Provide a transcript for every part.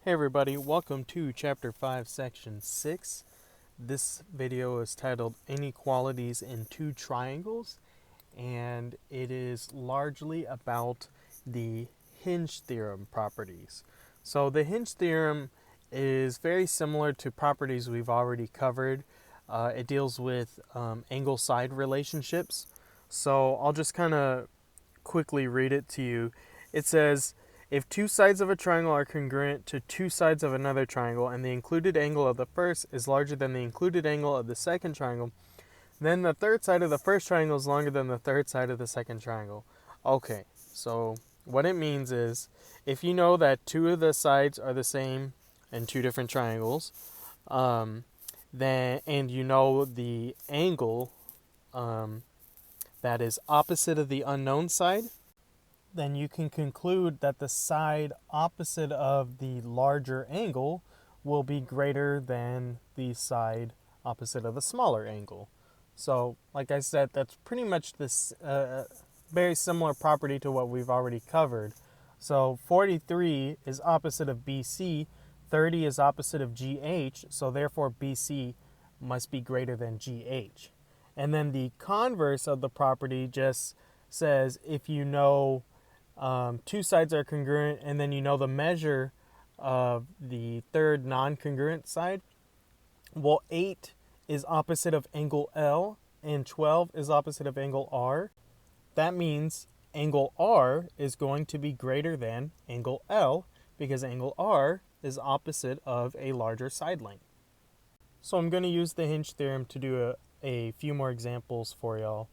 Hey everybody, welcome to Chapter 5, Section 6. This video is titled Inequalities in Two Triangles, and it is largely about the Hinge theorem properties. So the Hinge theorem is very similar to properties we've already covered. It deals with angle-side relationships. So I'll just kind of quickly read it to you. It says, if two sides of a triangle are congruent to two sides of another triangle and the included angle of the first is larger than the included angle of the second triangle, then the third side of the first triangle is longer than the third side of the second triangle. Okay, so what it means is if you know that two of the sides are the same in two different triangles, then and you know the angle that is opposite of the unknown side, then you can conclude that the side opposite of the larger angle will be greater than the side opposite of the smaller angle. So, like I said, that's pretty much this very similar property to what we've already covered. So 43 is opposite of BC, 30 is opposite of GH, so therefore BC must be greater than GH. And then the converse of the property just says if you know two sides are congruent and then you know the measure of the third non-congruent side, well, 8 is opposite of angle L and 12 is opposite of angle R. That means angle R is going to be greater than angle L because angle R is opposite of a larger side length. So I'm going to use the Hinge theorem to do a few more examples for y'all.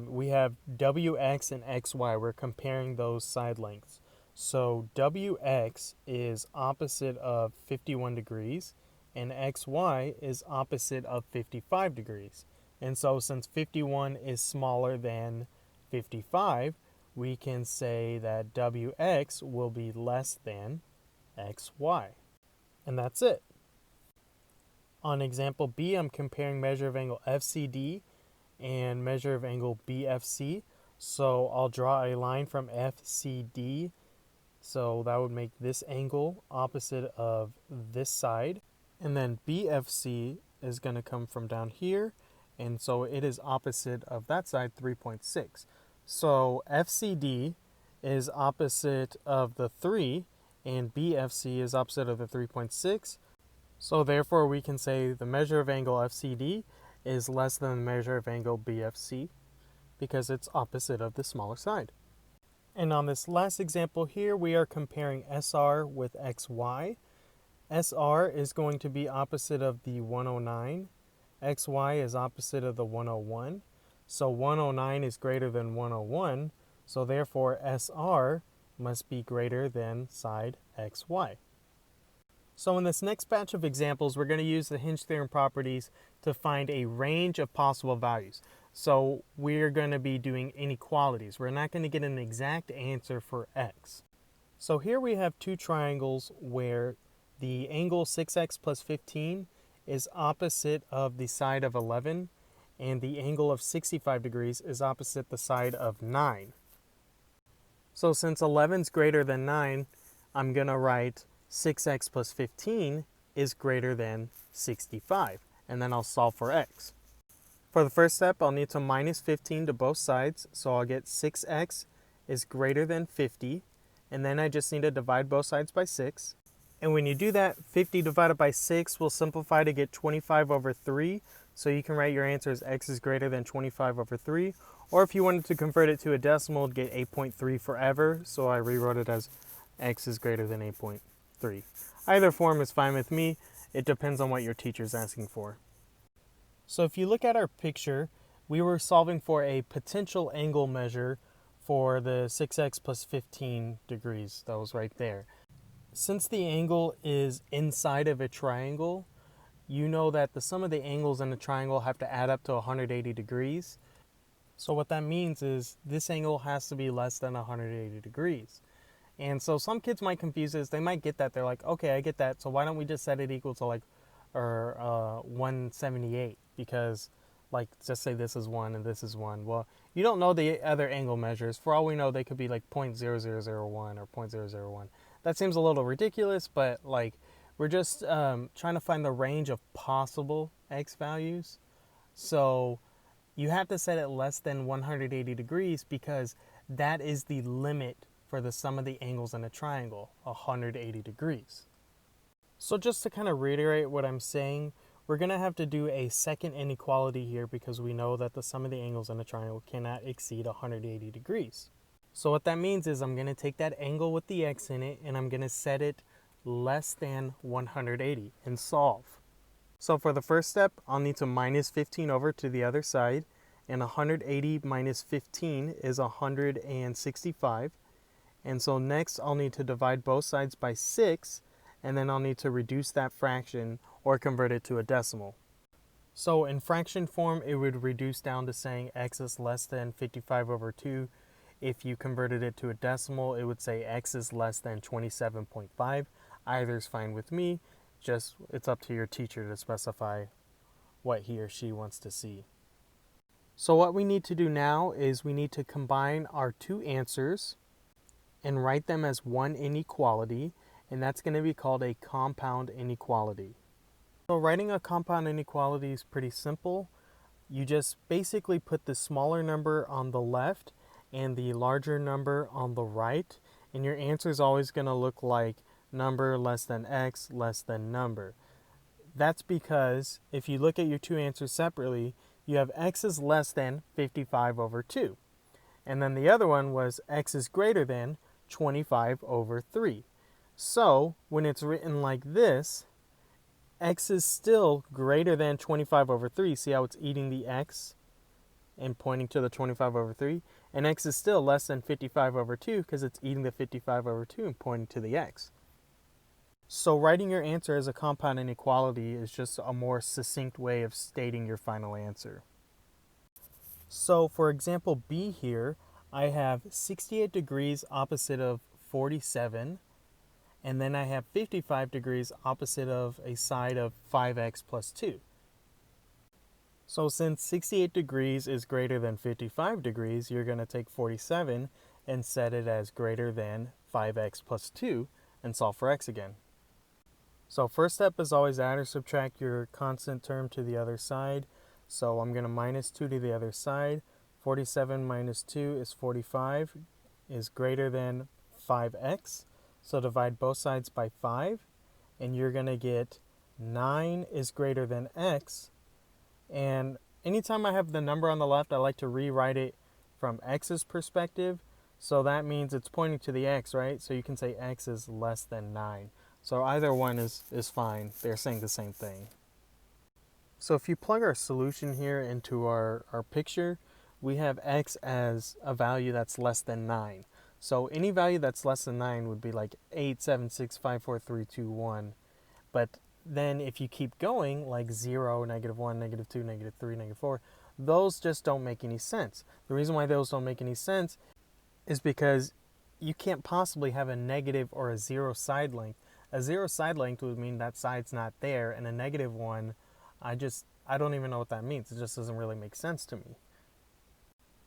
We have WX and XY. We're comparing those side lengths. So WX is opposite of 51 degrees and XY is opposite of 55 degrees. And so since 51 is smaller than 55, we can say that WX will be less than XY. And that's it. On example B, I'm comparing measure of angle FCD and measure of angle BFC. So I'll draw a line from FCD. So that would make this angle opposite of this side. And then BFC is going to come from down here. And so it is opposite of that side, 3.6. So FCD is opposite of the 3 and BFC is opposite of the 3.6. So therefore we can say the measure of angle FCD is less than the measure of angle BFC because it's opposite of the smaller side. And on this last example here, we are comparing SR with XY. SR is going to be opposite of the 109. XY is opposite of the 101. So 109 is greater than 101. So therefore SR must be greater than side XY. So in this next batch of examples, we're going to use the Hinge theorem properties to find a range of possible values. So we're going to be doing inequalities. We're not going to get an exact answer for x. So here we have two triangles where the angle 6x plus 15 is opposite of the side of 11, and the angle of 65 degrees is opposite the side of 9. So since 11 is greater than 9, I'm going to write 6x plus 15 is greater than 65, and then I'll solve for x. For the first step, I'll need to minus 15 to both sides, so I'll get 6x is greater than 50, and then I just need to divide both sides by 6. And when you do that, 50 divided by 6 will simplify to get 25 over 3, so you can write your answer as x is greater than 25 over 3, or if you wanted to convert it to a decimal, get 8.3 forever, so I rewrote it as x is greater than 8.3. Either form is fine with me. It depends on what your teacher is asking for. So if you look at our picture, we were solving for a potential angle measure for the 6x plus 15 degrees. That was right there. Since the angle is inside of a triangle, you know that the sum of the angles in a triangle have to add up to 180 degrees. So what that means is this angle has to be less than 180 degrees. And so some kids might confuse this. They might get that. They're like, okay, I get that. So why don't we just set it equal to like 178? Because like, just say this is 1 and this is 1. Well, you don't know the other angle measures. For all we know, they could be like 0.0001 or 0.001. that seems a little ridiculous, but like we're just trying to find the range of possible x values. So you have to set it less than 180 degrees because that is the limit for the sum of the angles in a triangle, 180 degrees. So just to kind of reiterate what I'm saying, we're going to have to do a second inequality here because we know that the sum of the angles in a triangle cannot exceed 180 degrees. So what that means is I'm going to take that angle with the x in it and I'm going to set it less than 180 and solve. So for the first step, I'll need to minus 15 over to the other side, and 180 minus 15 is 165. And so next I'll need to divide both sides by 6, and then I'll need to reduce that fraction or convert it to a decimal. So in fraction form, it would reduce down to saying x is less than 55 over 2. If you converted it to a decimal, it would say x is less than 27.5. Either is fine with me. Just it's up to your teacher to specify what he or she wants to see. So what we need to do now is we need to combine our two answers and write them as one inequality, and that's going to be called a compound inequality. So writing a compound inequality is pretty simple. You just basically put the smaller number on the left and the larger number on the right, and your answer is always going to look like number less than x less than number. That's because if you look at your two answers separately, you have x is less than 55 over 2. And then the other one was x is greater than 25 over 3. So when it's written like this, x is still greater than 25 over 3. See how it's eating the x and pointing to the 25 over 3? And x is still less than 55 over 2 because it's eating the 55 over 2 and pointing to the x. So writing your answer as a compound inequality is just a more succinct way of stating your final answer. So for example B here, I have 68 degrees opposite of 47, and then I have 55 degrees opposite of a side of 5x plus 2. So since 68 degrees is greater than 55 degrees, you're going to take 47 and set it as greater than 5x plus 2 and solve for x again. So first step is always add or subtract your constant term to the other side. So I'm going to minus 2 to the other side. 47 minus 2 is 45, is greater than 5x. So divide both sides by 5, and you're going to get 9 is greater than x. And anytime I have the number on the left, I like to rewrite it from x's perspective. So that means it's pointing to the x, right? So you can say x is less than 9. So either one is fine. They're saying the same thing. So if you plug our solution here into our picture, we have x as a value that's less than 9. So any value that's less than 9 would be like 8, 7, 6, 5, 4, 3, 2, 1. But then if you keep going, like 0, negative 1, negative 2, negative 3, negative 4, those just don't make any sense. The reason why those don't make any sense is because you can't possibly have a negative or a 0 side length. A 0 side length would mean that side's not there, and a negative one, I don't even know what that means. It just doesn't really make sense to me.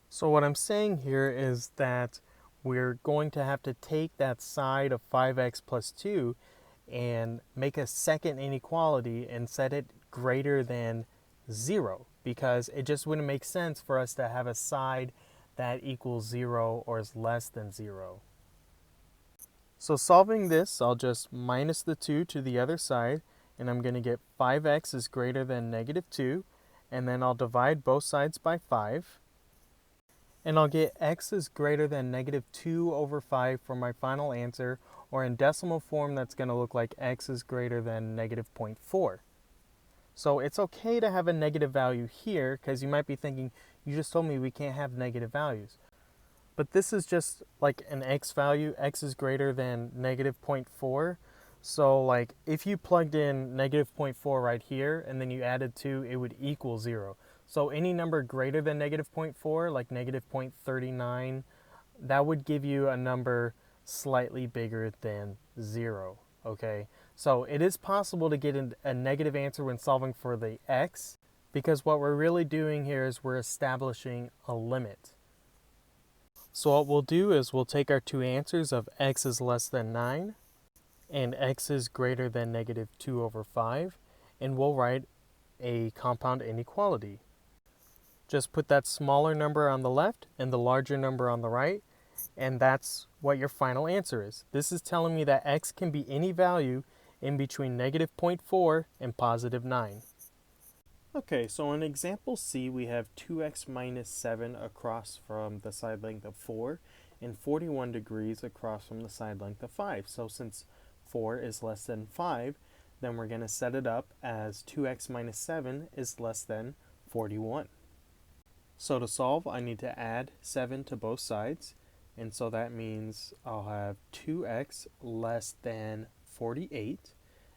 So what I'm saying here is that we're going to have to take that side of 5x plus 2 and make a second inequality and set it greater than 0, because it just wouldn't make sense for us to have a side that equals 0 or is less than 0. So solving this, I'll just minus the 2 to the other side, and I'm going to get 5x is greater than negative 2, and then I'll divide both sides by 5, and I'll get x is greater than negative 2 over 5 for my final answer, or in decimal form that's going to look like x is greater than negative 0.4. So it's okay to have a negative value here, because you might be thinking, you just told me we can't have negative values. But this is just like an x value. X is greater than negative 0.4. So like if you plugged in negative 0.4 right here and then you added 2, it would equal 0. So any number greater than negative 0.4, like negative 0.39, that would give you a number slightly bigger than 0. Okay, so it is possible to get a negative answer when solving for the x, because what we're really doing here is we're establishing a limit. So what we'll do is we'll take our two answers of x is less than 9, and x is greater than negative 2 over 5, and we'll write a compound inequality. Just put that smaller number on the left and the larger number on the right, and that's what your final answer is. This is telling me that x can be any value in between negative 0.4 and positive 9. Okay, so in example C, we have 2x minus 7 across from the side length of 4 and 41 degrees across from the side length of 5. So since 4 is less than 5, then we're going to set it up as 2x minus 7 is less than 41. So to solve, I need to add 7 to both sides, and so that means I'll have 2x less than 48,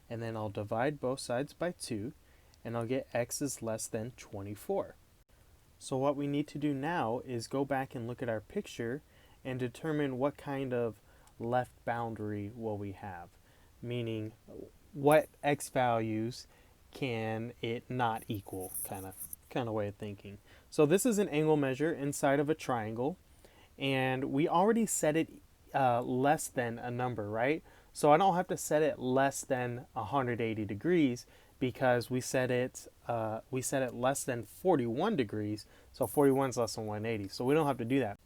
and then I'll divide both sides by 2, and I'll get x is less than 24. So what we need to do now is go back and look at our picture and determine what kind of left boundary will we have, meaning what x values can it not equal, kind of way of thinking. So this is an angle measure inside of a triangle, and we already set it less than a number, right? So I don't have to set it less than 180 degrees because we set it less than 41 degrees. So 41 is less than 180. So we don't have to do that.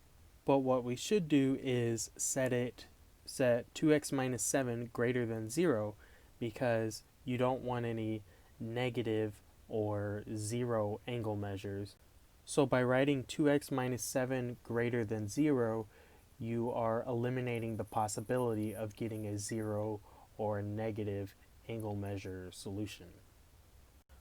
But what we should do is set 2x minus 7 greater than 0, because you don't want any negative or 0 angle measures. So by writing 2x minus 7 greater than 0, you are eliminating the possibility of getting a 0 or a negative angle measure solution.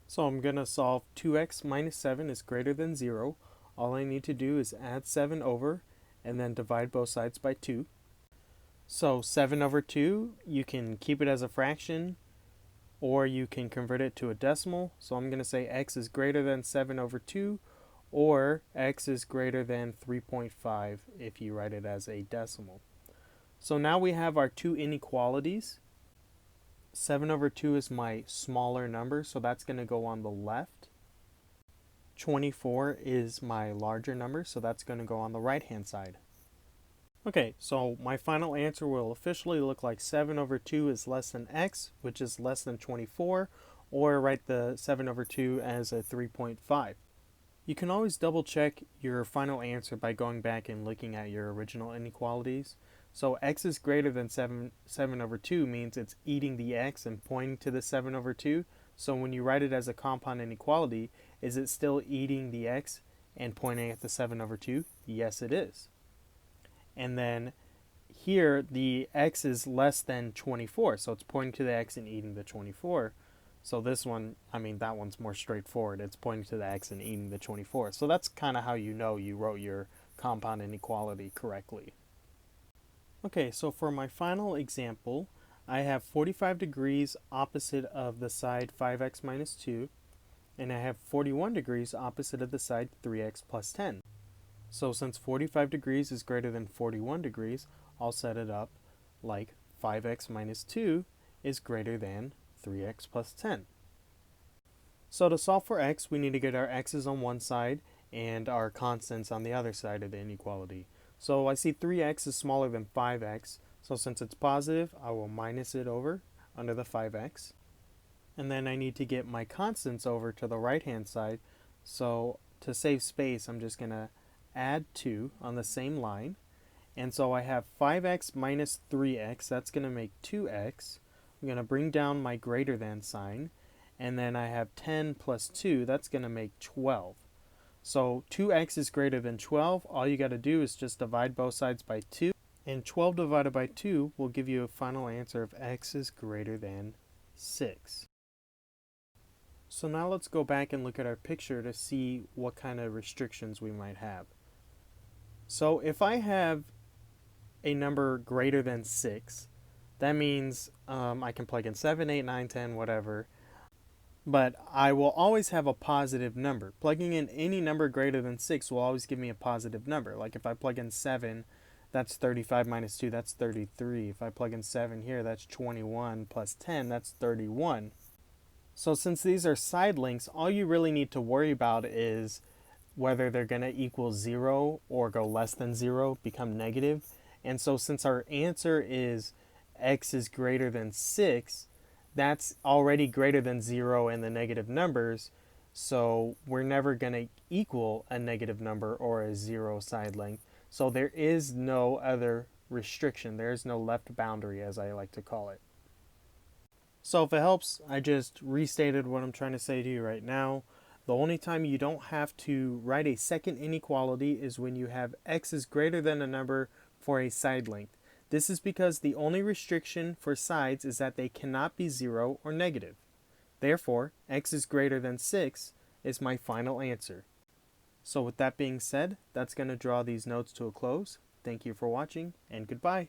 So I'm going to solve 2x minus 7 is greater than 0. All I need to do is add 7 over and then divide both sides by 2. So 7 over 2, you can keep it as a fraction, or you can convert it to a decimal. So I'm going to say x is greater than 7 over 2, or x is greater than 3.5 if you write it as a decimal. So now we have our two inequalities. 7 over 2 is my smaller number, so that's going to go on the left. 24 is my larger number, so that's going to go on the right-hand side. Okay, so my final answer will officially look like 7 over 2 is less than x, which is less than 24, or write the 7 over 2 as a 3.5. You can always double check your final answer by going back and looking at your original inequalities. So x is greater than 7 over 2 means it's eating the x and pointing to the 7 over 2. So when you write it as a compound inequality, is it still eating the x and pointing at the 7 over 2? Yes, it is. And then here the x is less than 24, so it's pointing to the x and eating the 24. So this one, that one's more straightforward. It's pointing to the x and eating the 24. So that's kind of how you know you wrote your compound inequality correctly. Okay, so for my final example, I have 45 degrees opposite of the side 5x minus 2, and I have 41 degrees opposite of the side 3x plus 10. So since 45 degrees is greater than 41 degrees, I'll set it up like 5x minus 2 is greater than 3x plus 10. So to solve for x, we need to get our x's on one side and our constants on the other side of the inequality. So I see 3x is smaller than 5x, so since it's positive, I will minus it over under the 5x. And then I need to get my constants over to the right-hand side, so to save space, I'm just going to add 2 on the same line. And so I have 5x minus 3x, that's going to make 2x. I'm going to bring down my greater than sign, and then I have 10 plus 2, that's going to make 12. So 2x is greater than 12. All you got to do is just divide both sides by 2, and 12 divided by 2 will give you a final answer of x is greater than 6. So now let's go back and look at our picture to see what kind of restrictions we might have. So if I have a number greater than 6, that means I can plug in 7, 8, 9, 10, whatever, but I will always have a positive number. Plugging in any number greater than 6 will always give me a positive number. Like if I plug in 7, that's 35 minus 2, that's 33. If I plug in 7 here, that's 21 plus 10, that's 31. So since these are side links, all you really need to worry about is whether they're going to equal 0 or go less than 0, become negative. And so since our answer is x is greater than 6, that's already greater than 0 and the negative numbers, so we're never going to equal a negative number or a 0 side length. So there is no other restriction. There is no left boundary, as I like to call it. So if it helps, I just restated what I'm trying to say to you right now. The only time you don't have to write a second inequality is when you have x is greater than a number for a side length. This is because the only restriction for sides is that they cannot be 0 or negative. Therefore, x is greater than 6 is my final answer. So with that being said, that's going to draw these notes to a close. Thank you for watching, and goodbye.